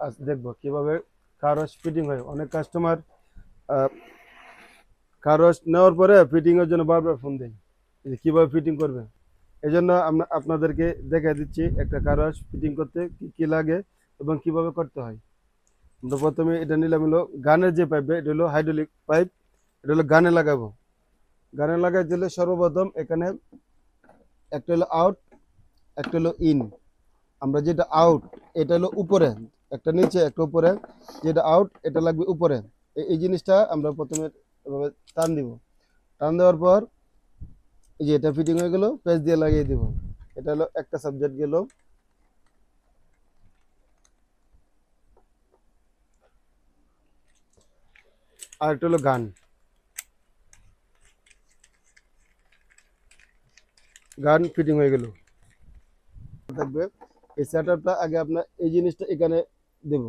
আজ দেখবো কিভাবে কারস ফিটিং হয়। অনেক কাস্টমার কারস নেওয়ার পরে ফিটিং এর জন্য বারবার ফোন দেয় যে কিভাবে ফিটিং করবে। এই জন্য আমরা আপনাদেরকে দেখাই দিচ্ছি একটা কারস ফিটিং করতে কি কি লাগে এবং কিভাবে করতে হয়। আমরা প্রথমে এটা নিলাম হলো গানের যে পাইপ, এটা হলো হাইড্রোলিক পাইপ। এটা হলো গানে লাগাবো। গানে লাগাই দিলে সর্বপ্রথম এখানে একটা হলো আউট, একটা হলো ইন। আমরা যেটা আউট এটা হলো উপরে, একটা নিচে একটা উপরে। যেটা আউট এটা লাগবে উপরে। এই জিনিসটা আমরা প্রথমে এভাবে টান দিব। টান দেওয়ার পর এই যে এটা ফিটিং হয়ে গেল, পেঁচ দিয়ে লাগিয়ে দিব। এটা হলো একটা সাবজেক্ট গেল। আর একটা হলো গান। গান ফিটিং হয়ে গেল। থাকবে এই সেটআপটা আগে আপনার এই জিনিসটা এখানে দেব।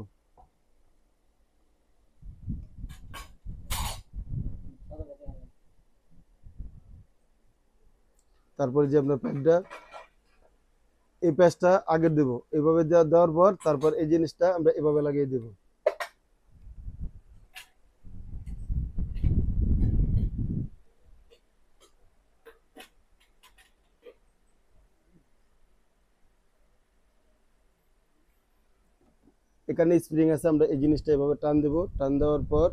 তারপরে যে আপনার প্যাডটা, এই প্যাচটা আগে দেব। এইভাবে দেওয়ার পর তারপর এই জিনিসটা আমরা এভাবে লাগিয়ে দেব। এখানে স্প্রিং আছে, আমরা এই জিনিসটা এভাবে টান দেব। টান দেওয়ার পর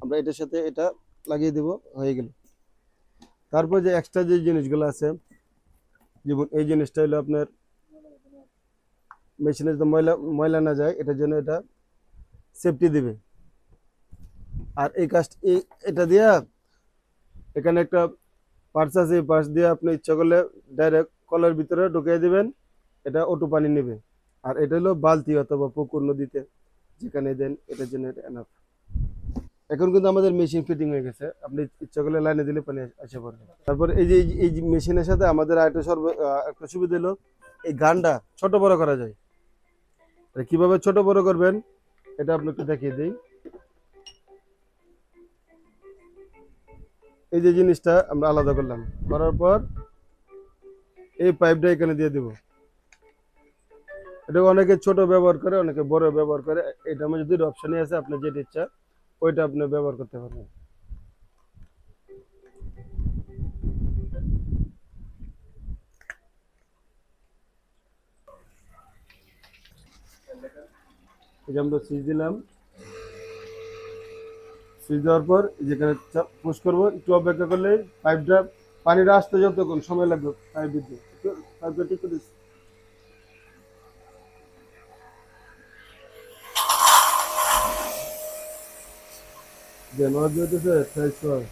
আমরা এটার সাথে এটা লাগিয়ে দেব, হয়ে গেল। তারপর যে এক্সট্রা যে জিনিসগুলো আছে, যেমন এই জিনিসটা হলো আপনার মেশিনে যদি ময়লা ময়লা না যায় এটার জন্য এটা সেফটি দিবে। আর এই কাজ এটা দিয়া এখানে একটা পার্স আছে, এই পার্স দিয়ে আপনি ইচ্ছা করলে ডাইরেক্ট কলের ভিতরে ঢুকিয়ে দিবেন, এটা অটো পানি নেবে। আর এটা হলো বালতি অথবা পুকুর নদীতে যেখানে দেন, এটার জন্য এটা এনাফ। এখন কিন্তু আমাদের মেশিন ফিটিং হয়ে গেছে, আপনি ইচ্ছা করলে লাইনে দিলে পানি আসে পড়বে। তারপর এই যে মেশিনের সাথে আমাদের আরেকটা একটা সুবিধা হলো এই গানটা ছোট বড় করা যায়। কিভাবে ছোট বড় করবেন এটা আপনাকে দেখিয়ে দিই। এই যে জিনিসটা আমরা আলাদা করলাম, করার পর এই পাইপটা এখানে দিয়ে দিব। এটা অনেকে ছোট ব্যবহার করে, অনেকে বড় ব্যবহার করে। এটার মধ্যে দুটো অপশনই আছে, আপনার যেটা ইচ্ছা ওইটা আপনি ব্যবহার করতে পারবেন। এই যে আমরা সুইচ দিলাম, সুইচ দেওয়ার পর যেখানে পুশ করবো, একটু অপেক্ষা করলে পাইপটা পানিটা আসতে যতক্ষণ সময় লাগবে পাইপ দিতে, পাইপটা ঠিক করে যে নয় দিতেছে সাইজ হয়।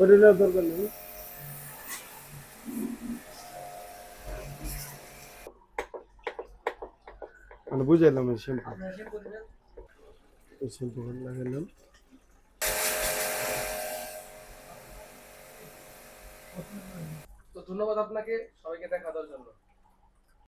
ওইটা নেওয়ার দরকার নেই। মানে বুঝাইলাম এই শ্যাম্পু, এই শ্যাম্পু লাগাইলাম। তো ধন্যবাদ আপনাকে সবাইকে দেখা দেওয়ার জন্য।